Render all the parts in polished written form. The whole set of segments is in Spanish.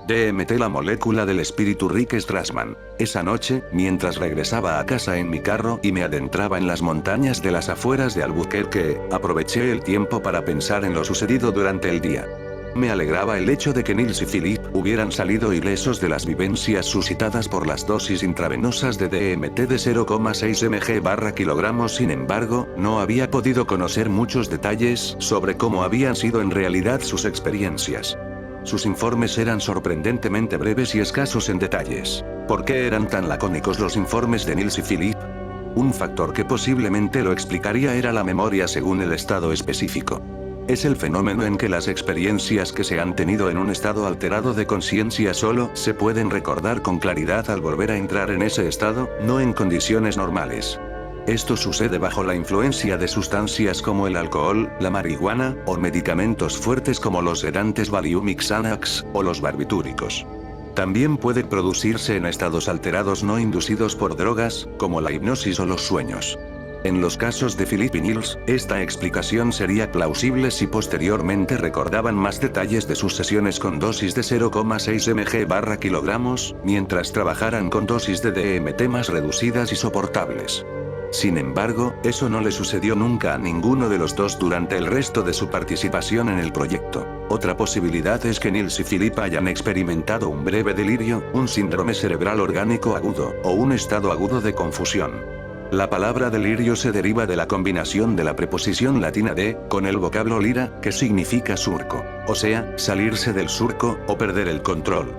DMT, la molécula del espíritu. Rick Strassman. Esa noche, mientras regresaba a casa en mi carro y me adentraba en las montañas de las afueras de Albuquerque, aproveché el tiempo para pensar en lo sucedido durante el día. Me alegraba el hecho de que Nils y Philip hubieran salido ilesos de las vivencias suscitadas por las dosis intravenosas de DMT de 0,6 mg/kg. Sin embargo, no había podido conocer muchos detalles sobre cómo habían sido en realidad sus experiencias. Sus informes eran sorprendentemente breves y escasos en detalles. ¿Por qué eran tan lacónicos los informes de Nils y Philip? Un factor que posiblemente lo explicaría era la memoria según el estado específico. Es el fenómeno en que las experiencias que se han tenido en un estado alterado de conciencia solo se pueden recordar con claridad al volver a entrar en ese estado, no en condiciones normales. Esto sucede bajo la influencia de sustancias como el alcohol, la marihuana, o medicamentos fuertes como los sedantes Valium y Xanax, o los barbitúricos. También puede producirse en estados alterados no inducidos por drogas, como la hipnosis o los sueños. En los casos de Philip y Nils, esta explicación sería plausible si posteriormente recordaban más detalles de sus sesiones con dosis de 0,6 mg/kg, mientras trabajaran con dosis de DMT más reducidas y soportables. Sin embargo, eso no le sucedió nunca a ninguno de los dos durante el resto de su participación en el proyecto. Otra posibilidad es que Nils y Philip hayan experimentado un breve delirio, un síndrome cerebral orgánico agudo, o un estado agudo de confusión. La palabra delirio se deriva de la combinación de la preposición latina de, con el vocablo lira, que significa surco, o sea, salirse del surco, o perder el control.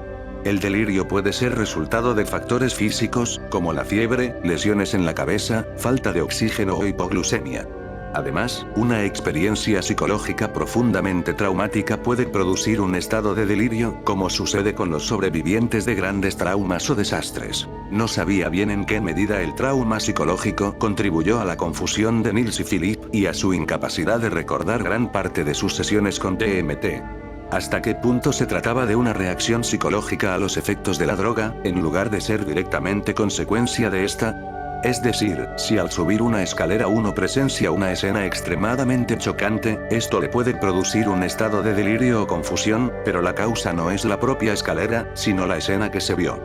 El delirio puede ser resultado de factores físicos, como la fiebre, lesiones en la cabeza, falta de oxígeno o hipoglucemia. Además, una experiencia psicológica profundamente traumática puede producir un estado de delirio, como sucede con los sobrevivientes de grandes traumas o desastres. No sabía bien en qué medida el trauma psicológico contribuyó a la confusión de Nils y Philip, y a su incapacidad de recordar gran parte de sus sesiones con DMT. ¿Hasta qué punto se trataba de una reacción psicológica a los efectos de la droga, en lugar de ser directamente consecuencia de esta? Es decir, si al subir una escalera uno presencia una escena extremadamente chocante, esto le puede producir un estado de delirio o confusión, pero la causa no es la propia escalera, sino la escena que se vio.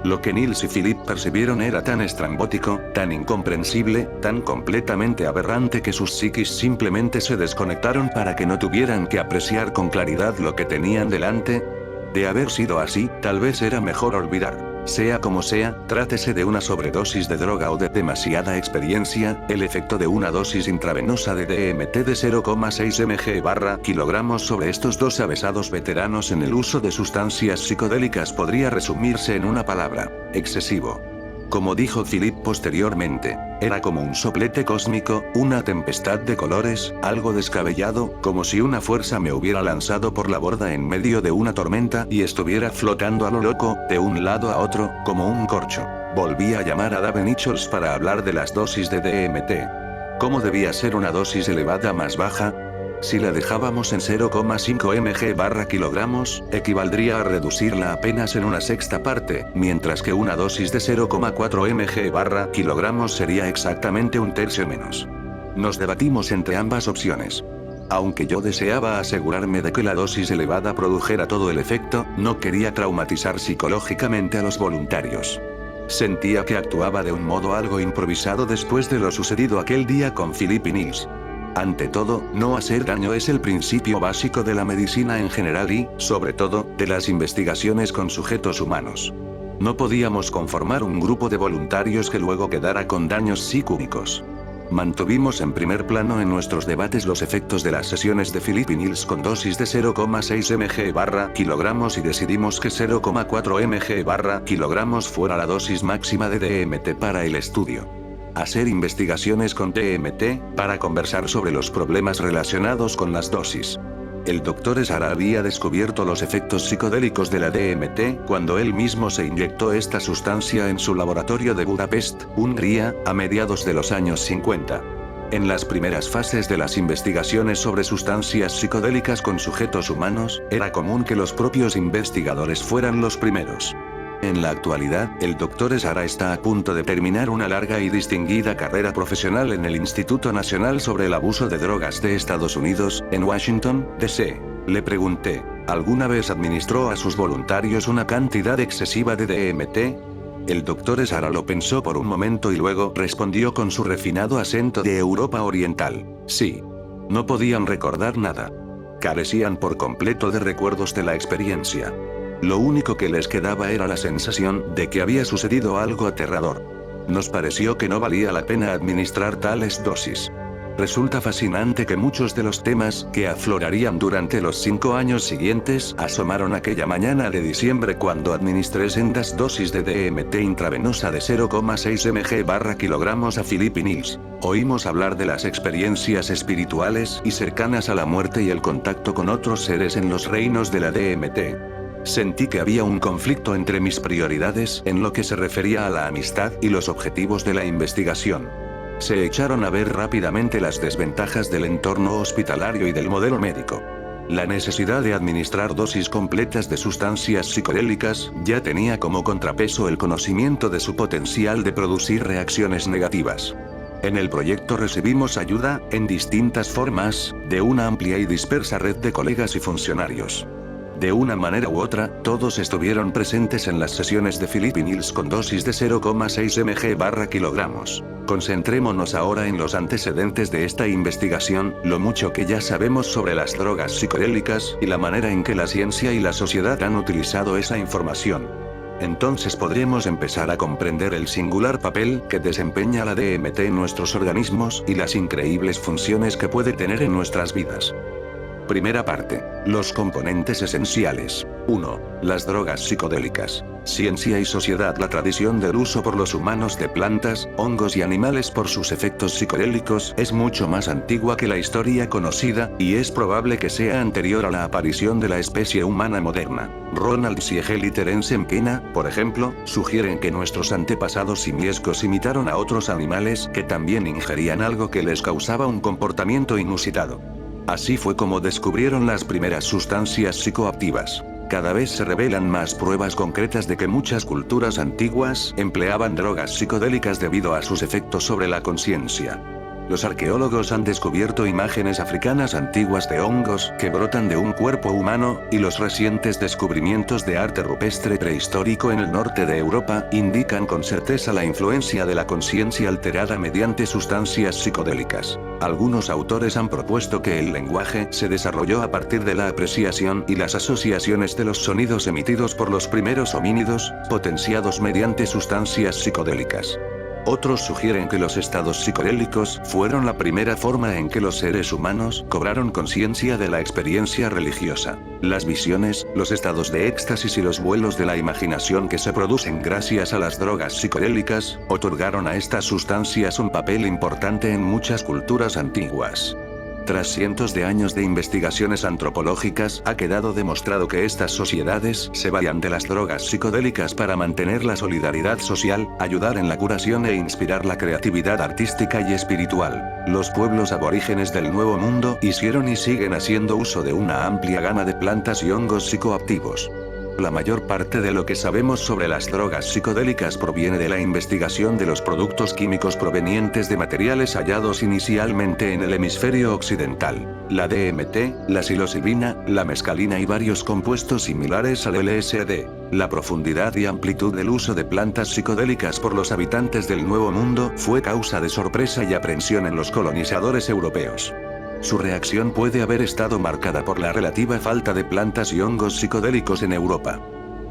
Lo que Nils y Philip percibieron era tan estrambótico, tan incomprensible, tan completamente aberrante que sus psiquis simplemente se desconectaron para que no tuvieran que apreciar con claridad lo que tenían delante. De haber sido así, tal vez era mejor olvidar. Sea como sea, trátese de una sobredosis de droga o de demasiada experiencia, el efecto de una dosis intravenosa de DMT de 0,6 mg/kg sobre estos dos avesados veteranos en el uso de sustancias psicodélicas podría resumirse en una palabra: excesivo. Como dijo Philip posteriormente, era como un soplete cósmico, una tempestad de colores, algo descabellado, como si una fuerza me hubiera lanzado por la borda en medio de una tormenta y estuviera flotando a lo loco, de un lado a otro, como un corcho. Volví a llamar a Dave Nichols para hablar de las dosis de DMT. ¿Cómo debía ser una dosis elevada más baja? Si la dejábamos en 0,5 mg/kg, equivaldría a reducirla apenas en una sexta parte, mientras que una dosis de 0,4 mg/kg sería exactamente un tercio menos. Nos debatimos entre ambas opciones. Aunque yo deseaba asegurarme de que la dosis elevada produjera todo el efecto, no quería traumatizar psicológicamente a los voluntarios. Sentía que actuaba de un modo algo improvisado después de lo sucedido aquel día con Philip y Nils. Ante todo, no hacer daño es el principio básico de la medicina en general y, sobre todo, de las investigaciones con sujetos humanos. No podíamos conformar un grupo de voluntarios que luego quedara con daños psíquicos. Mantuvimos en primer plano en nuestros debates los efectos de las sesiones de Philip y Nils con dosis de 0,6 mg/kg y decidimos que 0,4 mg/kg fuera la dosis máxima de DMT para el estudio. Hacer investigaciones con DMT, para conversar sobre los problemas relacionados con las dosis. El Dr. Esara había descubierto los efectos psicodélicos de la DMT cuando él mismo se inyectó esta sustancia en su laboratorio de Budapest, Hungría, a mediados de los años 50. En las primeras fases de las investigaciones sobre sustancias psicodélicas con sujetos humanos, era común que los propios investigadores fueran los primeros. En la actualidad, el Dr. Esara está a punto de terminar una larga y distinguida carrera profesional en el Instituto Nacional sobre el Abuso de Drogas de Estados Unidos, en Washington, D.C. Le pregunté, ¿Alguna vez administró a sus voluntarios una cantidad excesiva de DMT? El doctor Esara lo pensó por un momento y luego respondió con su refinado acento de Europa Oriental. Sí. No podían recordar nada. Carecían por completo de recuerdos de la experiencia. Lo único que les quedaba era la sensación de que había sucedido algo aterrador. Nos pareció que no valía la pena administrar tales dosis. Resulta fascinante que muchos de los temas que aflorarían durante los 5 años siguientes asomaron aquella mañana de diciembre cuando administré sendas dosis de DMT intravenosa de 0,6 mg/kg a Philip Nils. Oímos hablar de las experiencias espirituales y cercanas a la muerte y el contacto con otros seres en los reinos de la DMT. Sentí que había un conflicto entre mis prioridades en lo que se refería a la amistad y los objetivos de la investigación. Se echaron a ver rápidamente las desventajas del entorno hospitalario y del modelo médico. La necesidad de administrar dosis completas de sustancias psicodélicas ya tenía como contrapeso el conocimiento de su potencial de producir reacciones negativas. En el proyecto recibimos ayuda, en distintas formas, de una amplia y dispersa red de colegas y funcionarios. De una manera u otra, todos estuvieron presentes en las sesiones de Philip Nils con dosis de 0,6 mg/kg. Concentrémonos ahora en los antecedentes de esta investigación, lo mucho que ya sabemos sobre las drogas psicodélicas, y la manera en que la ciencia y la sociedad han utilizado esa información. Entonces podremos empezar a comprender el singular papel que desempeña la DMT en nuestros organismos y las increíbles funciones que puede tener en nuestras vidas. Primera parte. Los componentes esenciales. 1. Las drogas psicodélicas. Ciencia y sociedad. La tradición del uso por los humanos de plantas, hongos y animales por sus efectos psicodélicos es mucho más antigua que la historia conocida, y es probable que sea anterior a la aparición de la especie humana moderna. Ronald Siegel y Terence McKenna, por ejemplo, sugieren que nuestros antepasados simiescos imitaron a otros animales que también ingerían algo que les causaba un comportamiento inusitado. Así fue como descubrieron las primeras sustancias psicoactivas. Cada vez se revelan más pruebas concretas de que muchas culturas antiguas empleaban drogas psicodélicas debido a sus efectos sobre la conciencia. Los arqueólogos han descubierto imágenes africanas antiguas de hongos que brotan de un cuerpo humano, y los recientes descubrimientos de arte rupestre prehistórico en el norte de Europa indican con certeza la influencia de la conciencia alterada mediante sustancias psicodélicas. Algunos autores han propuesto que el lenguaje se desarrolló a partir de la apreciación y las asociaciones de los sonidos emitidos por los primeros homínidos, potenciados mediante sustancias psicodélicas. Otros sugieren que los estados psicodélicos fueron la primera forma en que los seres humanos cobraron conciencia de la experiencia religiosa. Las visiones, los estados de éxtasis y los vuelos de la imaginación que se producen gracias a las drogas psicodélicas, otorgaron a estas sustancias un papel importante en muchas culturas antiguas. Tras cientos de años de investigaciones antropológicas, ha quedado demostrado que estas sociedades se valían de las drogas psicodélicas para mantener la solidaridad social, ayudar en la curación e inspirar la creatividad artística y espiritual. Los pueblos aborígenes del Nuevo Mundo hicieron y siguen haciendo uso de una amplia gama de plantas y hongos psicoactivos. La mayor parte de lo que sabemos sobre las drogas psicodélicas proviene de la investigación de los productos químicos provenientes de materiales hallados inicialmente en el hemisferio occidental. La DMT, la psilocibina, la mescalina y varios compuestos similares al LSD. La profundidad y amplitud del uso de plantas psicodélicas por los habitantes del Nuevo Mundo fue causa de sorpresa y aprensión en los colonizadores europeos. Su reacción puede haber estado marcada por la relativa falta de plantas y hongos psicodélicos en Europa.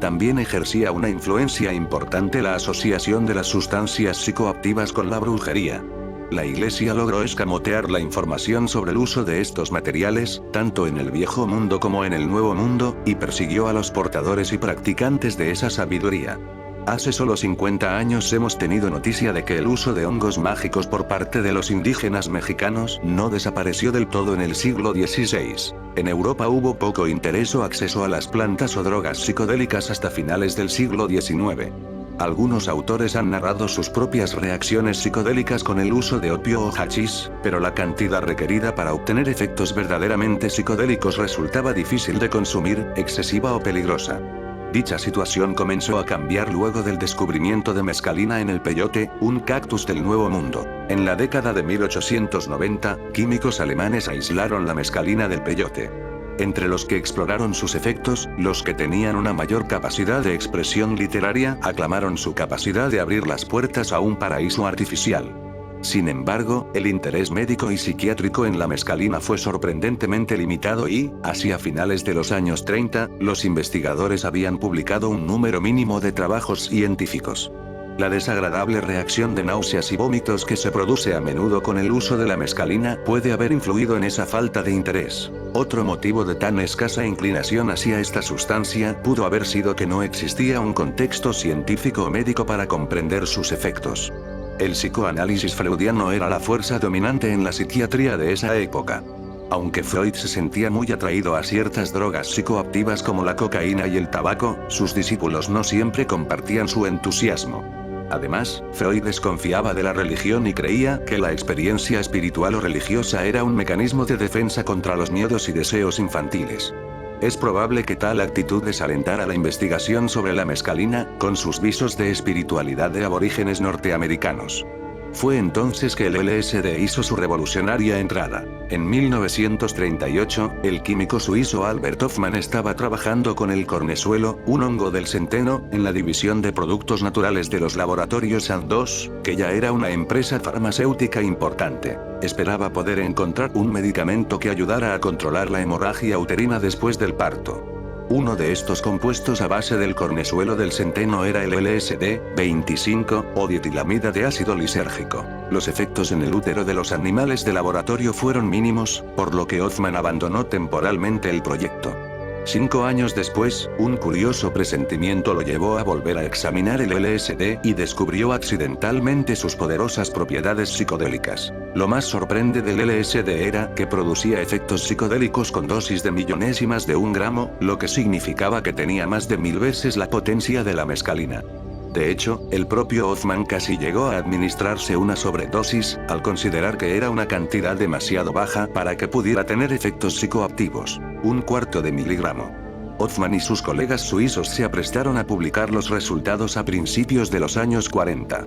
También ejercía una influencia importante la asociación de las sustancias psicoactivas con la brujería. La Iglesia logró escamotear la información sobre el uso de estos materiales, tanto en el Viejo Mundo como en el Nuevo Mundo, y persiguió a los portadores y practicantes de esa sabiduría. Hace solo 50 años hemos tenido noticia de que el uso de hongos mágicos por parte de los indígenas mexicanos no desapareció del todo en el siglo XVI. En Europa hubo poco interés o acceso a las plantas o drogas psicodélicas hasta finales del siglo XIX. Algunos autores han narrado sus propias reacciones psicodélicas con el uso de opio o hachís, pero la cantidad requerida para obtener efectos verdaderamente psicodélicos resultaba difícil de consumir, excesiva o peligrosa. Dicha situación comenzó a cambiar luego del descubrimiento de mescalina en el peyote, un cactus del Nuevo Mundo. En la década de 1890, químicos alemanes aislaron la mescalina del peyote. Entre los que exploraron sus efectos, los que tenían una mayor capacidad de expresión literaria aclamaron su capacidad de abrir las puertas a un paraíso artificial. Sin embargo, el interés médico y psiquiátrico en la mescalina fue sorprendentemente limitado y, hacia finales de los años 30, los investigadores habían publicado un número mínimo de trabajos científicos. La desagradable reacción de náuseas y vómitos que se produce a menudo con el uso de la mescalina puede haber influido en esa falta de interés. Otro motivo de tan escasa inclinación hacia esta sustancia pudo haber sido que no existía un contexto científico o médico para comprender sus efectos. El psicoanálisis freudiano era la fuerza dominante en la psiquiatría de esa época. Aunque Freud se sentía muy atraído a ciertas drogas psicoactivas como la cocaína y el tabaco, sus discípulos no siempre compartían su entusiasmo. Además, Freud desconfiaba de la religión y creía que la experiencia espiritual o religiosa era un mecanismo de defensa contra los miedos y deseos infantiles. Es probable que tal actitud desalentara la investigación sobre la mescalina, con sus visos de espiritualidad de aborígenes norteamericanos. Fue entonces que el LSD hizo su revolucionaria entrada. En 1938, el químico suizo Albert Hofmann estaba trabajando con el cornezuelo, un hongo del centeno, en la división de productos naturales de los laboratorios Sandoz, que ya era una empresa farmacéutica importante. Esperaba poder encontrar un medicamento que ayudara a controlar la hemorragia uterina después del parto. Uno de estos compuestos a base del cornezuelo del centeno era el LSD-25, o dietilamida de ácido lisérgico. Los efectos en el útero de los animales de laboratorio fueron mínimos, por lo que Hofmann abandonó temporalmente el proyecto. 5 años después, un curioso presentimiento lo llevó a volver a examinar el LSD y descubrió accidentalmente sus poderosas propiedades psicodélicas. Lo más sorprendente del LSD era que producía efectos psicodélicos con dosis de millonésimas de 1 gramo, lo que significaba que tenía más de 1000 veces la potencia de la mescalina. De hecho, el propio Hofmann casi llegó a administrarse una sobredosis, al considerar que era una cantidad demasiado baja para que pudiera tener efectos psicoactivos. 1/4 de miligramo. Hofmann y sus colegas suizos se aprestaron a publicar los resultados a principios de los años 40.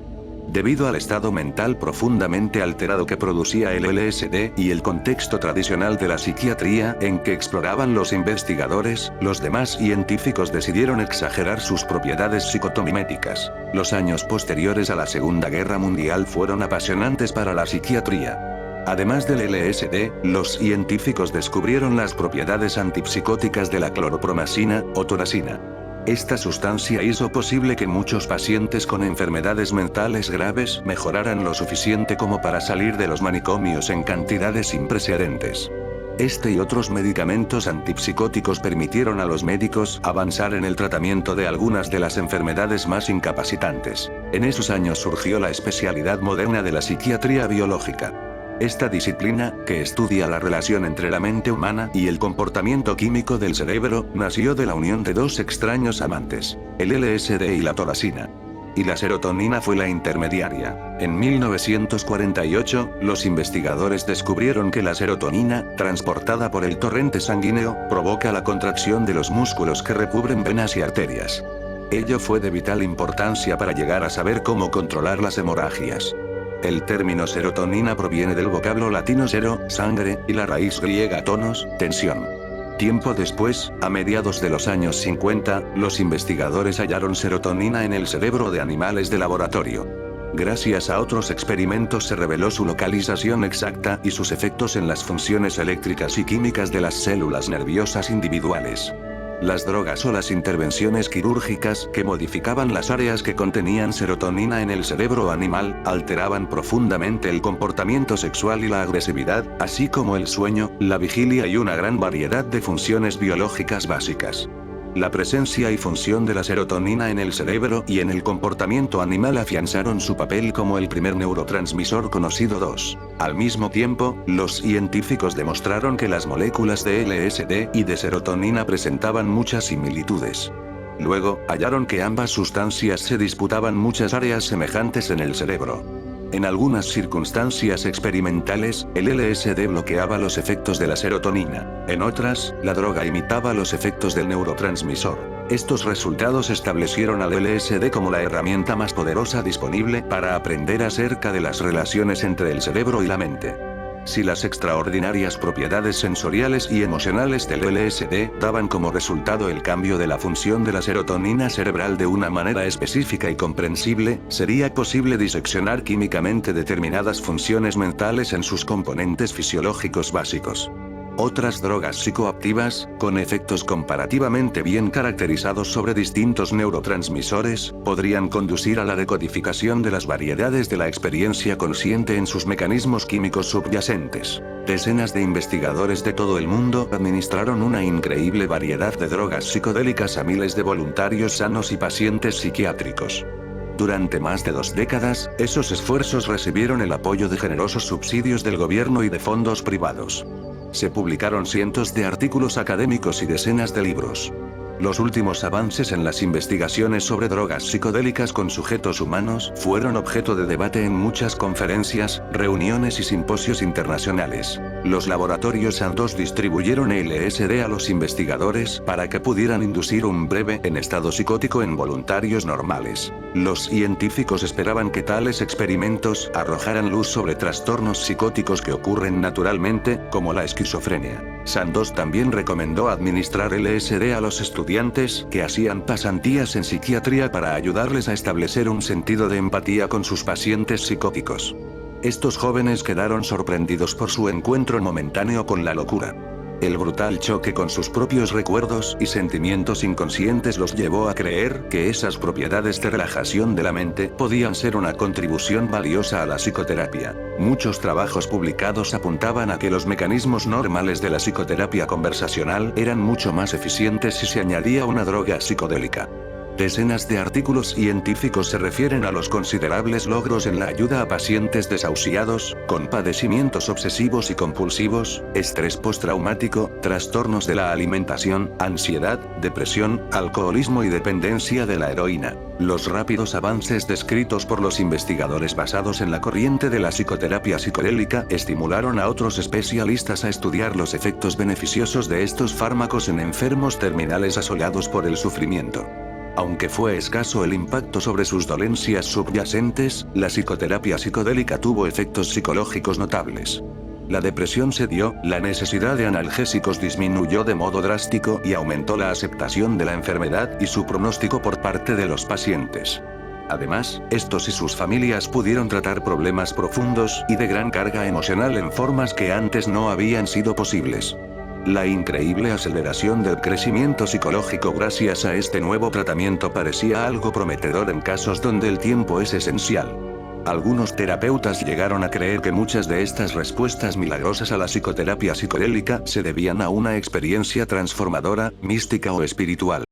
Debido al estado mental profundamente alterado que producía el LSD y el contexto tradicional de la psiquiatría en que exploraban los investigadores, los demás científicos decidieron exagerar sus propiedades psicotomiméticas. Los años posteriores a la Segunda Guerra Mundial fueron apasionantes para la psiquiatría. Además del LSD, los científicos descubrieron las propiedades antipsicóticas de la cloropromazina, o toracina. Esta sustancia hizo posible que muchos pacientes con enfermedades mentales graves mejoraran lo suficiente como para salir de los manicomios en cantidades sin precedentes. Este y otros medicamentos antipsicóticos permitieron a los médicos avanzar en el tratamiento de algunas de las enfermedades más incapacitantes. En esos años surgió la especialidad moderna de la psiquiatría biológica. Esta disciplina, que estudia la relación entre la mente humana y el comportamiento químico del cerebro, nació de la unión de 2 extraños amantes, el LSD y la toracina. Y la serotonina fue la intermediaria. En 1948, los investigadores descubrieron que la serotonina, transportada por el torrente sanguíneo, provoca la contracción de los músculos que recubren venas y arterias. Ello fue de vital importancia para llegar a saber cómo controlar las hemorragias. El término serotonina proviene del vocablo latino sero, sangre, y la raíz griega tonos, tensión. Tiempo después, a mediados de los años 50, los investigadores hallaron serotonina en el cerebro de animales de laboratorio. Gracias a otros experimentos se reveló su localización exacta y sus efectos en las funciones eléctricas y químicas de las células nerviosas individuales. Las drogas o las intervenciones quirúrgicas que modificaban las áreas que contenían serotonina en el cerebro animal, alteraban profundamente el comportamiento sexual y la agresividad, así como el sueño, la vigilia y una gran variedad de funciones biológicas básicas. La presencia y función de la serotonina en el cerebro y en el comportamiento animal afianzaron su papel como el primer neurotransmisor conocido. Al mismo tiempo, los científicos demostraron que las moléculas de LSD y de serotonina presentaban muchas similitudes. Luego, hallaron que ambas sustancias se disputaban muchas áreas semejantes en el cerebro. En algunas circunstancias experimentales, el LSD bloqueaba los efectos de la serotonina. En otras, la droga imitaba los efectos del neurotransmisor. Estos resultados establecieron al LSD como la herramienta más poderosa disponible para aprender acerca de las relaciones entre el cerebro y la mente. Si las extraordinarias propiedades sensoriales y emocionales del LSD daban como resultado el cambio de la función de la serotonina cerebral de una manera específica y comprensible, sería posible diseccionar químicamente determinadas funciones mentales en sus componentes fisiológicos básicos. Otras drogas psicoactivas, con efectos comparativamente bien caracterizados sobre distintos neurotransmisores, podrían conducir a la decodificación de las variedades de la experiencia consciente en sus mecanismos químicos subyacentes. Decenas de investigadores de todo el mundo administraron una increíble variedad de drogas psicodélicas a miles de voluntarios sanos y pacientes psiquiátricos. Durante más de 2 décadas, esos esfuerzos recibieron el apoyo de generosos subsidios del gobierno y de fondos privados. Se publicaron cientos de artículos académicos y decenas de libros. Los últimos avances en las investigaciones sobre drogas psicodélicas con sujetos humanos fueron objeto de debate en muchas conferencias, reuniones y simposios internacionales. Los laboratorios Sandoz distribuyeron LSD a los investigadores para que pudieran inducir un breve en estado psicótico en voluntarios normales. Los científicos esperaban que tales experimentos arrojaran luz sobre trastornos psicóticos que ocurren naturalmente, como la esquizofrenia. Sandoz también recomendó administrar LSD a los estudiantes que hacían pasantías en psiquiatría para ayudarles a establecer un sentido de empatía con sus pacientes psicóticos. Estos jóvenes quedaron sorprendidos por su encuentro momentáneo con la locura. El brutal choque con sus propios recuerdos y sentimientos inconscientes los llevó a creer que esas propiedades de relajación de la mente podían ser una contribución valiosa a la psicoterapia. Muchos trabajos publicados apuntaban a que los mecanismos normales de la psicoterapia conversacional eran mucho más eficientes si se añadía una droga psicodélica. Decenas de artículos científicos se refieren a los considerables logros en la ayuda a pacientes desahuciados, con padecimientos obsesivos y compulsivos, estrés postraumático, trastornos de la alimentación, ansiedad, depresión, alcoholismo y dependencia de la heroína. Los rápidos avances descritos por los investigadores basados en la corriente de la psicoterapia psicodélica estimularon a otros especialistas a estudiar los efectos beneficiosos de estos fármacos en enfermos terminales asolados por el sufrimiento. Aunque fue escaso el impacto sobre sus dolencias subyacentes, la psicoterapia psicodélica tuvo efectos psicológicos notables. La depresión cedió, la necesidad de analgésicos disminuyó de modo drástico y aumentó la aceptación de la enfermedad y su pronóstico por parte de los pacientes. Además, estos y sus familias pudieron tratar problemas profundos y de gran carga emocional en formas que antes no habían sido posibles. La increíble aceleración del crecimiento psicológico gracias a este nuevo tratamiento parecía algo prometedor en casos donde el tiempo es esencial. Algunos terapeutas llegaron a creer que muchas de estas respuestas milagrosas a la psicoterapia psicodélica se debían a una experiencia transformadora, mística o espiritual.